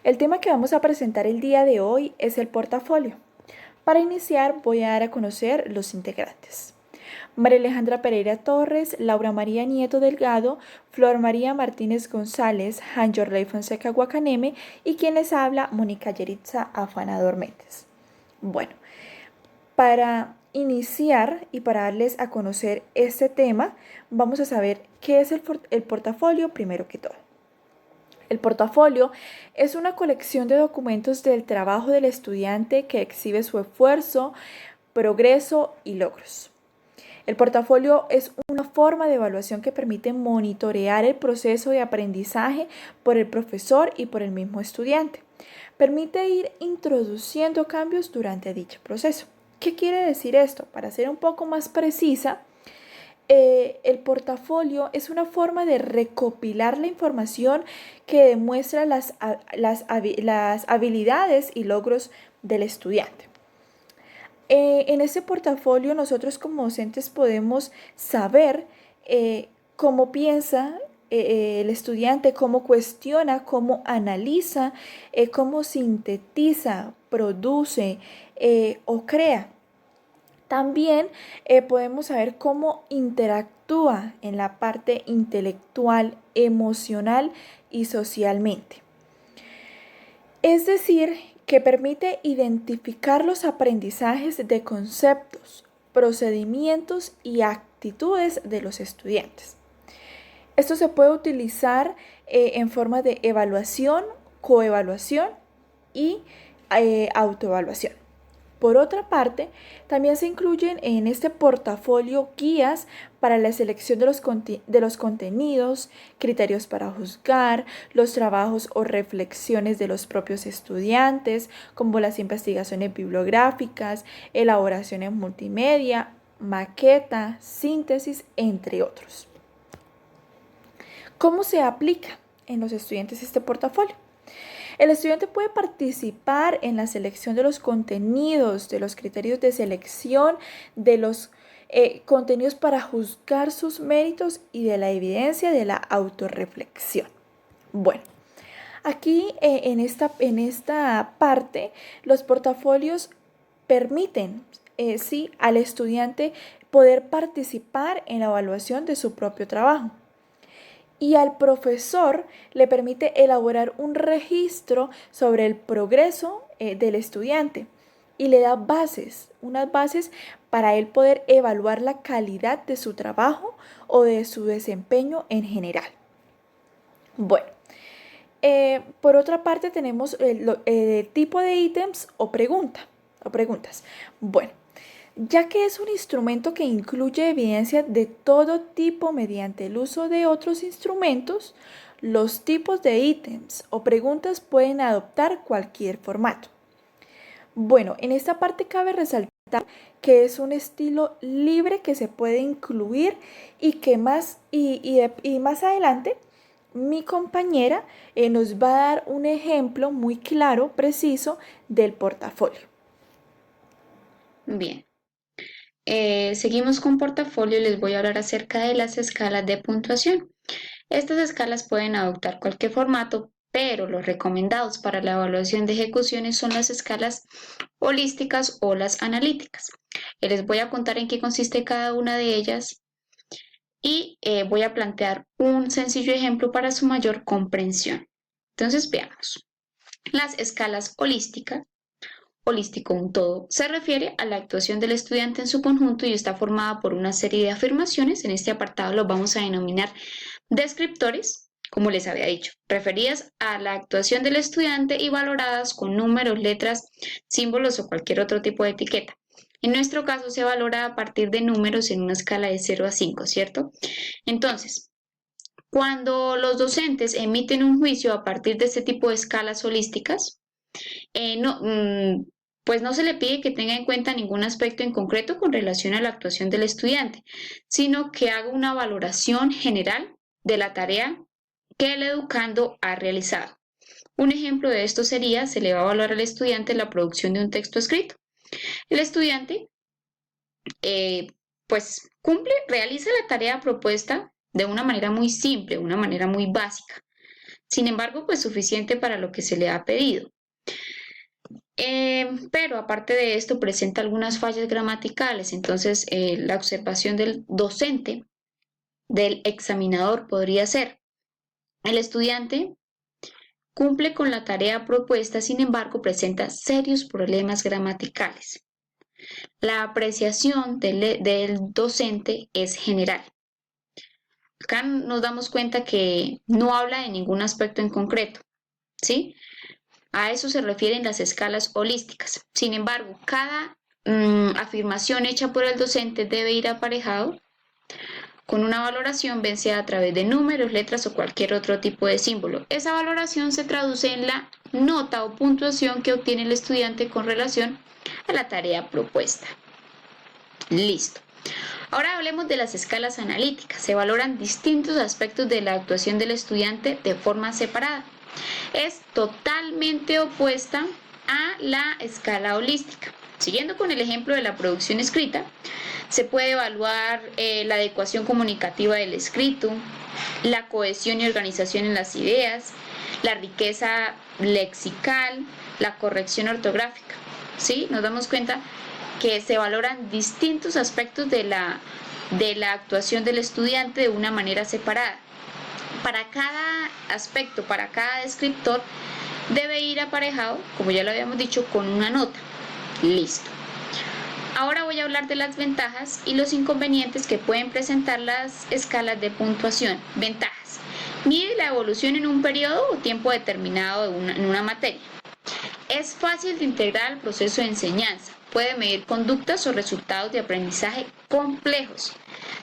El tema que vamos a presentar el día de hoy es el portafolio. Para iniciar voy a dar a conocer los integrantes. María Alejandra Pereira Torres, Laura María Nieto Delgado, Flor María Martínez González, Hanyorley Fonseca Guacaneme y quien les habla, Mónica Yeritza Afanador Méndez. Bueno, para iniciar y para darles a conocer este tema, vamos a saber qué es el portafolio primero que todo. El portafolio es una colección de documentos del trabajo del estudiante que exhibe su esfuerzo, progreso y logros. El portafolio es una forma de evaluación que permite monitorear el proceso de aprendizaje por el profesor y por el mismo estudiante. Permite ir introduciendo cambios durante dicho proceso. ¿Qué quiere decir esto? Para ser un poco más precisa, el portafolio es una forma de recopilar la información que demuestra las habilidades y logros del estudiante. En ese portafolio nosotros como docentes podemos saber cómo piensa el estudiante, cómo cuestiona, cómo analiza, cómo sintetiza, produce o crea. También podemos saber cómo interactúa en la parte intelectual, emocional y socialmente. Es decir, que permite identificar los aprendizajes de conceptos, procedimientos y actitudes de los estudiantes. Esto se puede utilizar en forma de evaluación, coevaluación y autoevaluación. Por otra parte, también se incluyen en este portafolio guías para la selección de los contenidos, criterios para juzgar, los trabajos o reflexiones de los propios estudiantes, como las investigaciones bibliográficas, elaboraciones multimedia, maqueta, síntesis, entre otros. ¿Cómo se aplica en los estudiantes este portafolio? El estudiante puede participar en la selección de los contenidos, de los criterios de selección, de los contenidos para juzgar sus méritos y de la evidencia de la autorreflexión. Bueno, aquí en esta parte los portafolios permiten sí, al estudiante poder participar en la evaluación de su propio trabajo. Y al profesor le permite elaborar un registro sobre el progreso del estudiante y le da unas bases para él poder evaluar la calidad de su trabajo o de su desempeño en general. Bueno, por otra parte tenemos el tipo de ítems o preguntas. Bueno, ya que es un instrumento que incluye evidencia de todo tipo mediante el uso de otros instrumentos, los tipos de ítems o preguntas pueden adoptar cualquier formato. Bueno, en esta parte cabe resaltar que es un estilo libre que se puede incluir y que más adelante mi compañera nos va a dar un ejemplo muy claro, preciso del portafolio. Bien, seguimos con portafolio y les voy a hablar acerca de las escalas de puntuación. Estas escalas pueden adoptar cualquier formato, pero los recomendados para la evaluación de ejecuciones son las escalas holísticas o las analíticas. Les voy a contar en qué consiste cada una de ellas y voy a plantear un sencillo ejemplo para su mayor comprensión. Entonces veamos. Las escalas holístico un todo, se refiere a la actuación del estudiante en su conjunto y está formada por una serie de afirmaciones. En este apartado los vamos a denominar descriptores, como les había dicho, referidas a la actuación del estudiante y valoradas con números, letras, símbolos o cualquier otro tipo de etiqueta. En nuestro caso se valora a partir de números en una escala de 0 a 5, ¿cierto? Entonces, cuando los docentes emiten un juicio a partir de este tipo de escalas holísticas, pues no se le pide que tenga en cuenta ningún aspecto en concreto con relación a la actuación del estudiante, sino que haga una valoración general de la tarea que el educando ha realizado. Un ejemplo de esto sería, se le va a evaluar al estudiante la producción de un texto escrito. El estudiante, pues realiza la tarea propuesta de una manera muy simple, una manera muy básica. Sin embargo, pues suficiente para lo que se le ha pedido. Pero aparte de esto presenta algunas fallas gramaticales, entonces la observación del docente, del examinador podría ser: el estudiante cumple con la tarea propuesta, sin embargo presenta serios problemas gramaticales. La apreciación del docente es general. Acá nos damos cuenta que no habla de ningún aspecto en concreto, ¿sí? A eso se refieren las escalas holísticas. Sin embargo, cada afirmación hecha por el docente debe ir aparejado con una valoración, bien sea a través de números, letras o cualquier otro tipo de símbolo. Esa valoración se traduce en la nota o puntuación que obtiene el estudiante con relación a la tarea propuesta. Listo. Ahora hablemos de las escalas analíticas. Se valoran distintos aspectos de la actuación del estudiante de forma separada. Es totalmente opuesta a la escala holística. Siguiendo con el ejemplo de la producción escrita, se puede evaluar la adecuación comunicativa del escrito, la cohesión y organización en las ideas, la riqueza lexical, la corrección ortográfica. ¿Sí? Nos damos cuenta que se valoran distintos aspectos de la actuación del estudiante de una manera separada. Para cada aspecto, para cada descriptor, debe ir aparejado, como ya lo habíamos dicho, con una nota. Listo. Ahora voy a hablar de las ventajas y los inconvenientes que pueden presentar las escalas de puntuación. Ventajas: mide la evolución en un periodo o tiempo determinado en una materia. Es fácil de integrar al proceso de enseñanza. Puede medir conductas o resultados de aprendizaje complejos.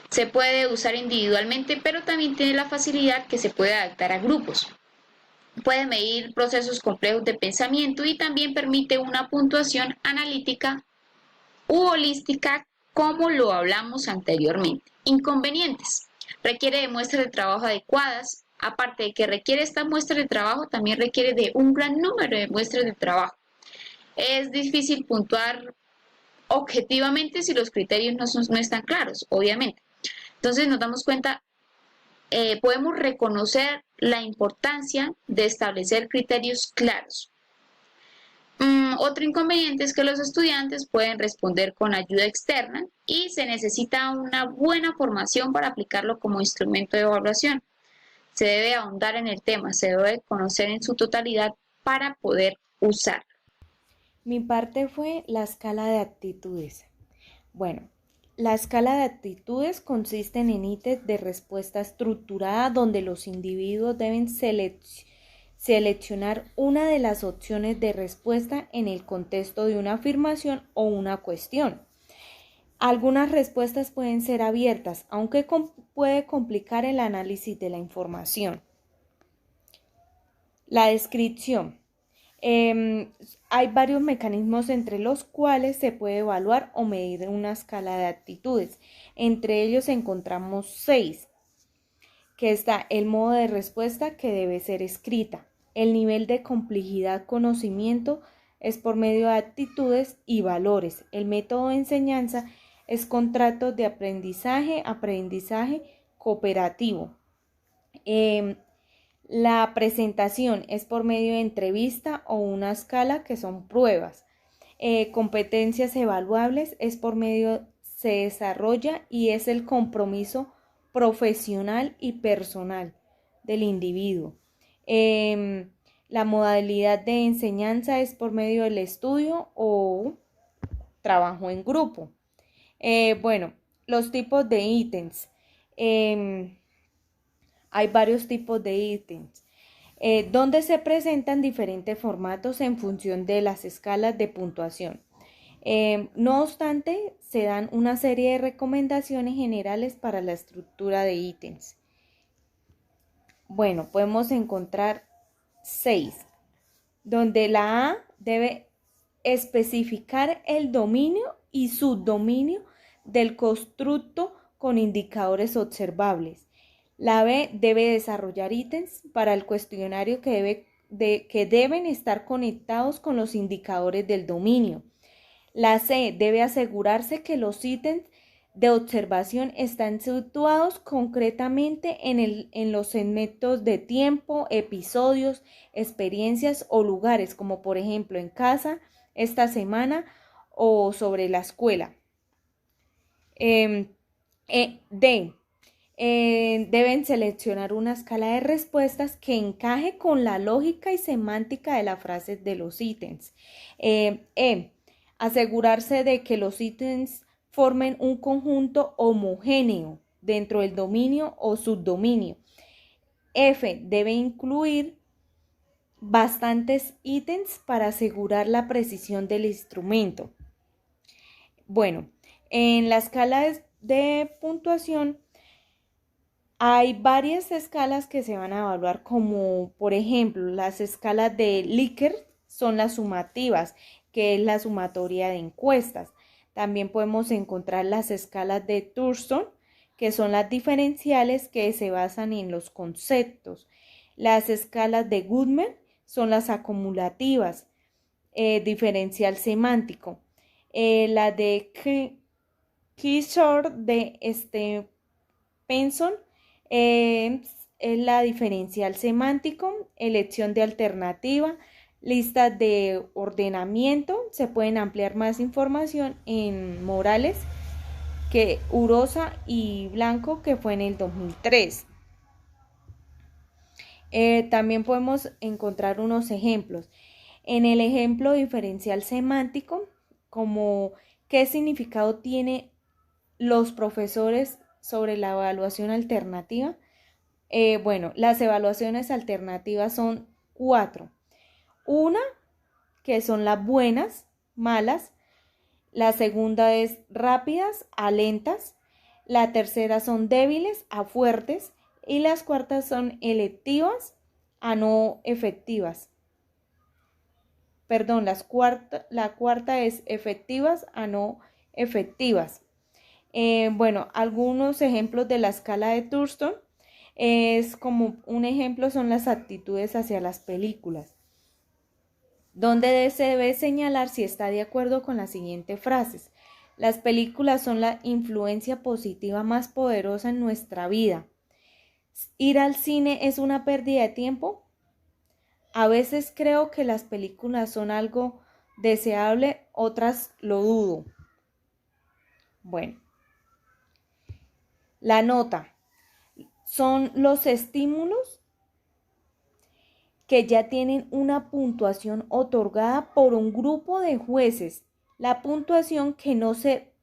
Se puede usar individualmente, pero también tiene la facilidad que se puede adaptar a grupos. Puede medir procesos complejos de pensamiento y también permite una puntuación analítica u holística, como lo hablamos anteriormente. Inconvenientes: requiere de muestras de trabajo adecuadas. Aparte de que requiere esta muestra de trabajo, también requiere de un gran número de muestras de trabajo. Es difícil puntuar objetivamente si los criterios no están claros, obviamente. Entonces nos damos cuenta, podemos reconocer la importancia de establecer criterios claros. Otro inconveniente es que los estudiantes pueden responder con ayuda externa y se necesita una buena formación para aplicarlo como instrumento de evaluación. Se debe ahondar en el tema, se debe conocer en su totalidad para poder usarlo. Mi parte fue la escala de actitudes. Bueno, la escala de actitudes consiste en ítems de respuesta estructurada donde los individuos deben seleccionar una de las opciones de respuesta en el contexto de una afirmación o una cuestión. Algunas respuestas pueden ser abiertas, aunque puede complicar el análisis de la información. La descripción. Hay varios mecanismos entre los cuales se puede evaluar o medir una escala de actitudes. Entre ellos encontramos 6, que está el modo de respuesta, que debe ser escrita. El nivel de complejidad conocimiento es por medio de actitudes y valores. El método de enseñanza es contratos de aprendizaje cooperativo. La presentación es por medio de entrevista o una escala, que son pruebas. Competencias evaluables es por medio, se desarrolla y es el compromiso profesional y personal del individuo. La modalidad de enseñanza es por medio del estudio o trabajo en grupo. Bueno, los tipos de ítems. Hay varios tipos de ítems, donde se presentan diferentes formatos en función de las escalas de puntuación. No obstante, se dan una serie de recomendaciones generales para la estructura de ítems. Bueno, podemos encontrar 6, donde la A debe especificar el dominio y subdominio del constructo con indicadores observables. La B debe desarrollar ítems para el cuestionario que deben estar conectados con los indicadores del dominio. La C debe asegurarse que los ítems de observación están situados concretamente en los segmentos de tiempo, episodios, experiencias o lugares, como por ejemplo en casa, esta semana o sobre la escuela. Deben seleccionar una escala de respuestas que encaje con la lógica y semántica de la frase de los ítems. Asegurarse de que los ítems formen un conjunto homogéneo dentro del dominio o subdominio. F. Debe incluir bastantes ítems para asegurar la precisión del instrumento. Bueno, en la escala de puntuación hay varias escalas que se van a evaluar, como por ejemplo las escalas de Likert son las sumativas, que es la sumatoria de encuestas. También podemos encontrar las escalas de Thurston, que son las diferenciales que se basan en los conceptos. Las escalas de Goodman son las acumulativas, diferencial semántico. La de Kishore de Penson es la diferencial semántico, elección de alternativa, lista de ordenamiento. Se pueden ampliar más información en Morales, que Urosa y Blanco, que fue en el 2003. También podemos encontrar unos ejemplos. En el ejemplo diferencial semántico, como qué significado tiene los profesores sobre la evaluación alternativa. Bueno, las evaluaciones alternativas son 4. Una, que son las buenas, malas. La segunda es rápidas a lentas. La tercera son débiles a fuertes. Y las cuartas son electivas a no efectivas. Perdón, la cuarta es efectivas a no efectivas. Bueno, algunos ejemplos de la escala de Thurston es como un ejemplo son las actitudes hacia las películas, donde se debe señalar si está de acuerdo con las siguientes frases. Las películas son la influencia positiva más poderosa en nuestra vida. ¿Ir al cine es una pérdida de tiempo? A veces creo que las películas son algo deseable, otras lo dudo. Bueno, la nota son los estímulos que ya tienen una puntuación otorgada por un grupo de jueces. La puntuación que no se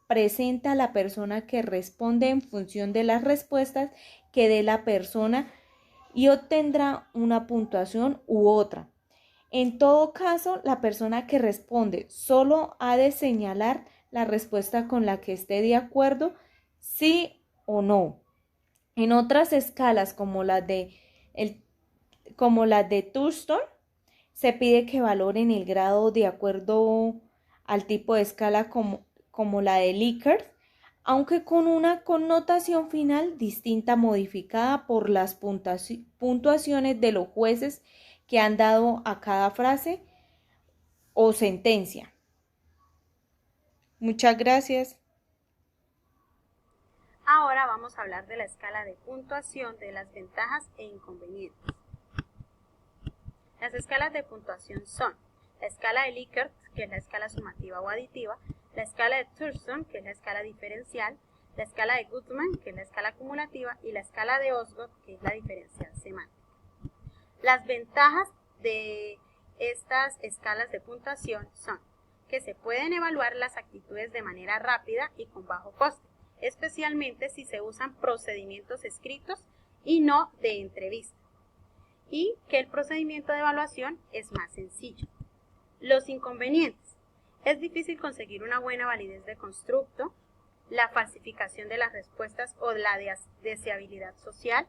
presenta a la persona que responde en función de las respuestas que dé la persona y obtendrá una puntuación u otra. En todo caso, la persona que responde solo ha de señalar la respuesta con la que esté de acuerdo, sí o no. En otras escalas, como las de Thurston, se pide que valoren el grado de acuerdo al tipo de escala como la de Likert, aunque con una connotación final distinta modificada por las puntuaciones de los jueces que han dado a cada frase o sentencia. Muchas gracias. Ahora vamos a hablar de la escala de puntuación, de las ventajas e inconvenientes. Las escalas de puntuación son la escala de Likert, que es la escala sumativa o aditiva, la escala de Thurston, que es la escala diferencial, la escala de Goodman, que es la escala acumulativa, y la escala de Osgood, que es la diferencial semántica. Las ventajas de estas escalas de puntuación son que se pueden evaluar las actitudes de manera rápida y con bajo coste, especialmente si se usan procedimientos escritos y no de entrevista, y que el procedimiento de evaluación es más sencillo. Los inconvenientes: es difícil conseguir una buena validez de constructo, la falsificación de las respuestas o la deseabilidad social,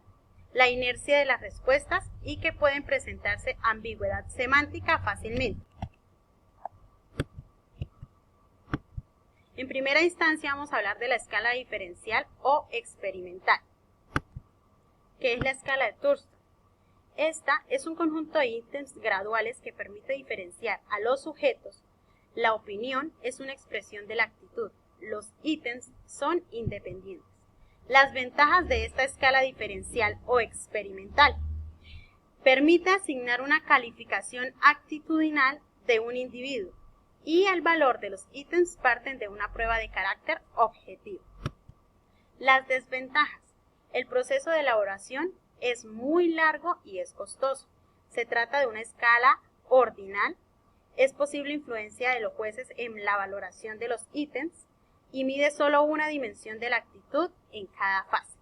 la inercia de las respuestas y que pueden presentarse ambigüedad semántica fácilmente. En primera instancia vamos a hablar de la escala diferencial o experimental, que es la escala de Thurston. Esta es un conjunto de ítems graduales que permite diferenciar a los sujetos. La opinión es una expresión de la actitud, los ítems son independientes. Las ventajas de esta escala diferencial o experimental. Permite asignar una calificación actitudinal de un individuo y el valor de los ítems parten de una prueba de carácter objetivo. Las desventajas. El proceso de elaboración es muy largo y es costoso. Se trata de una escala ordinal. Es posible influencia de los jueces en la valoración de los ítems y mide solo una dimensión de la actitud en cada fase.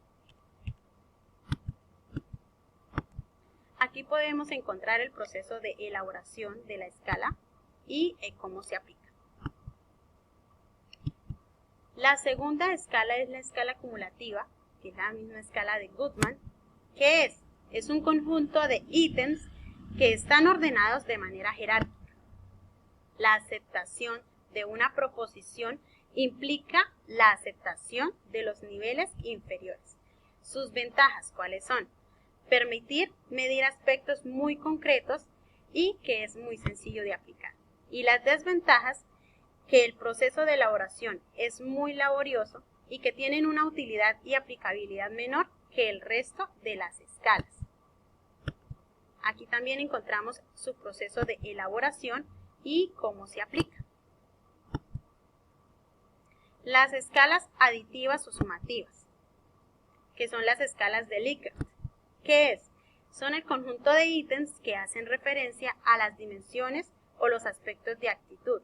Aquí podemos encontrar el proceso de elaboración de la escala y cómo se aplica. La segunda escala es la escala acumulativa, que es la misma escala de Goodman. ¿Qué es? Es un conjunto de ítems que están ordenados de manera jerárquica. La aceptación de una proposición implica la aceptación de los niveles inferiores. Sus ventajas, ¿cuáles son? Permitir medir aspectos muy concretos y que es muy sencillo de aplicar. Y las desventajas, que el proceso de elaboración es muy laborioso y que tienen una utilidad y aplicabilidad menor que el resto de las escalas. Aquí también encontramos su proceso de elaboración y cómo se aplica. Las escalas aditivas o sumativas, que son las escalas de Likert. ¿Qué es? Son el conjunto de ítems que hacen referencia a las dimensiones o los aspectos de actitud.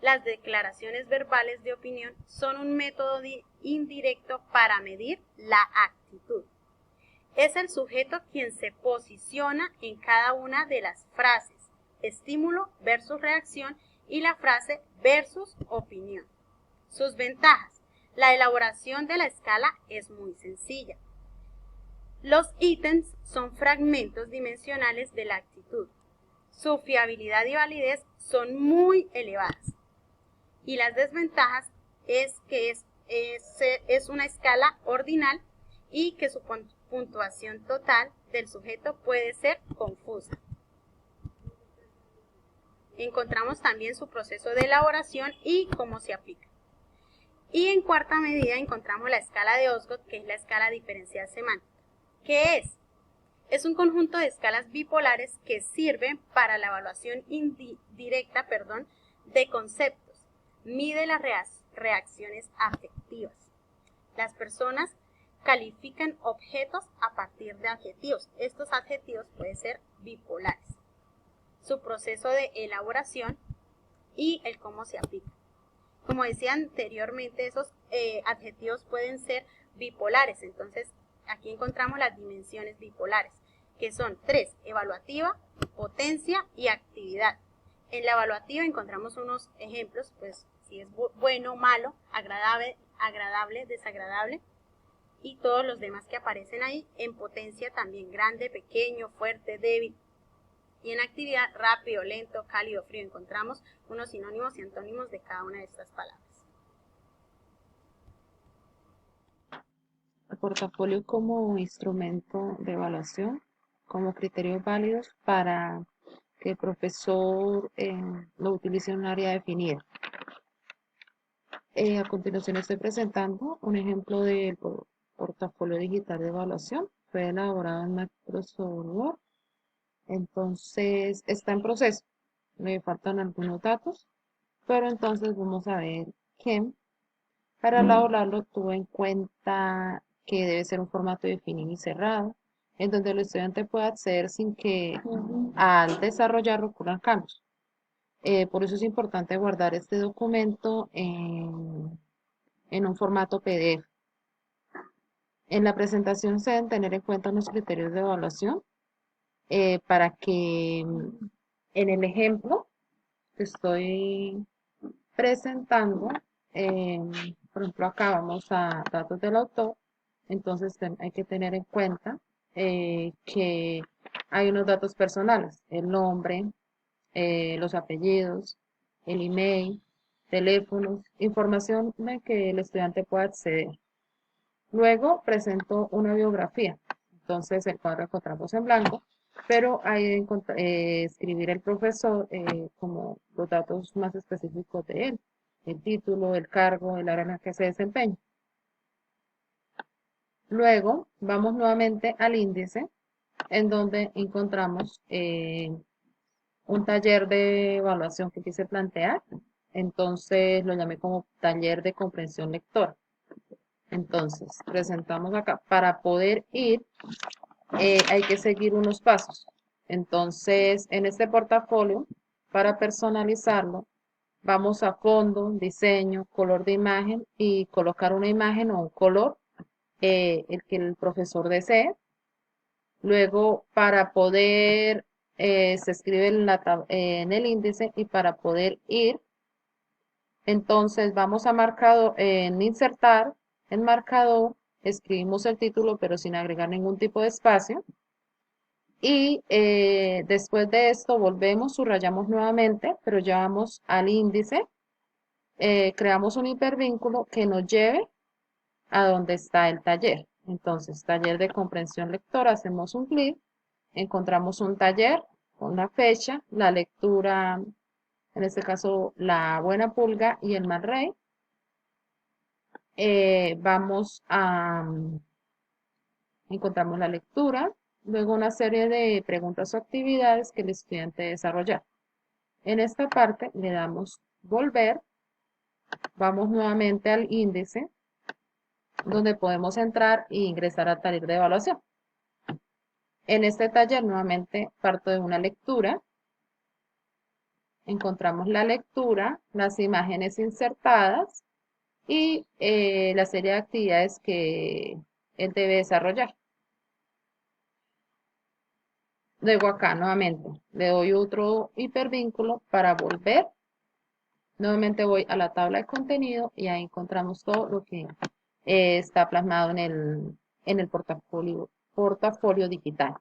Las declaraciones verbales de opinión son un método indirecto para medir la actitud. Es el sujeto quien se posiciona en cada una de las frases, estímulo versus reacción y la frase versus opinión. Sus ventajas. La elaboración de la escala es muy sencilla. Los ítems son fragmentos dimensionales de la actitud. Su fiabilidad y validez son muy elevadas. Y las desventajas es que es una escala ordinal y que su puntuación total del sujeto puede ser confusa. Encontramos también su proceso de elaboración y cómo se aplica. Y en cuarta medida encontramos la escala de Osgood, que es la escala diferencial semántica. ¿Qué es? Es un conjunto de escalas bipolares que sirven para la evaluación indirecta de conceptos. Mide las reacciones afectivas. Las personas califican objetos a partir de adjetivos. Estos adjetivos pueden ser bipolares. Su proceso de elaboración y el cómo se aplica. Como decía anteriormente, esos adjetivos pueden ser bipolares. Entonces, aquí encontramos las dimensiones bipolares, que son 3, evaluativa, potencia y actividad. En la evaluativa encontramos unos ejemplos, pues si es bueno, malo, agradable, desagradable, y todos los demás que aparecen ahí. En potencia también grande, pequeño, fuerte, débil. Y en actividad, rápido, lento, cálido, frío. Encontramos unos sinónimos y antónimos de cada una de estas palabras. El portafolio como instrumento de evaluación, como criterios válidos para que el profesor lo utilice en un área definida. A continuación estoy presentando un ejemplo del portafolio digital de evaluación. Fue elaborado en Microsoft Word. Entonces está en proceso. Me faltan algunos datos, pero entonces vamos a ver que para elaborarlo tuve en cuenta que debe ser un formato definido y cerrado, en donde el estudiante pueda acceder sin que al desarrollar ocurran cambios. Por eso es importante guardar este documento en un formato PDF. En la presentación se deben tener en cuenta unos criterios de evaluación para que en el ejemplo que estoy presentando, por ejemplo acá vamos a datos del autor, entonces hay que tener en cuenta que hay unos datos personales, el nombre, los apellidos, el email, teléfonos, información de que el estudiante pueda acceder. Luego presento una biografía, entonces el cuadro encontramos en blanco, pero hay que escribir el profesor como los datos más específicos de él. el título, el cargo, el área en la que se desempeña. Luego vamos nuevamente al índice, en donde encontramos un taller de evaluación que quise plantear. Entonces lo llamé como taller de comprensión lectora. Entonces, presentamos acá. Para poder ir, hay que seguir unos pasos. Entonces, en este portafolio, para personalizarlo, vamos a fondo, diseño, color de imagen y colocar una imagen o un color, el que el profesor desee. Luego, para poder, se escribe en el índice y para poder ir, entonces vamos a marcado en insertar, en marcador, escribimos el título pero sin agregar ningún tipo de espacio. Y después de esto volvemos, subrayamos nuevamente, pero ya vamos al índice, creamos un hipervínculo que nos lleve a donde está el taller. Entonces, taller de comprensión lectora, hacemos un clic, encontramos un taller con la fecha, la lectura, en este caso La Buena Pulga y el Mal Rey. Vamos a, encontramos la lectura, luego una serie de preguntas o actividades que el estudiante desarrolla. En esta parte le damos volver, vamos nuevamente al índice, donde podemos entrar e ingresar al taller de evaluación. En este taller nuevamente parto de una lectura, encontramos la lectura, las imágenes insertadas y la serie de actividades que él debe desarrollar. Luego acá nuevamente le doy otro hipervínculo para volver. Nuevamente voy a la tabla de contenido y ahí encontramos todo lo que está plasmado en el portafolio digital.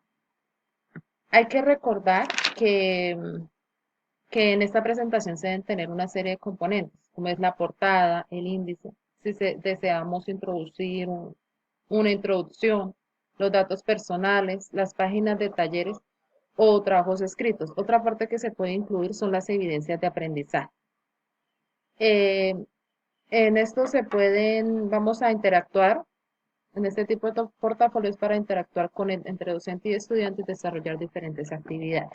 Hay que recordar que en esta presentación se deben tener una serie de componentes, como es la portada, el índice, si deseamos introducir una introducción, los datos personales, las páginas de talleres o trabajos escritos. Otra parte que se puede incluir son las evidencias de aprendizaje. En esto vamos a interactuar, en este tipo de portafolios para interactuar entre docente y estudiante y desarrollar diferentes actividades.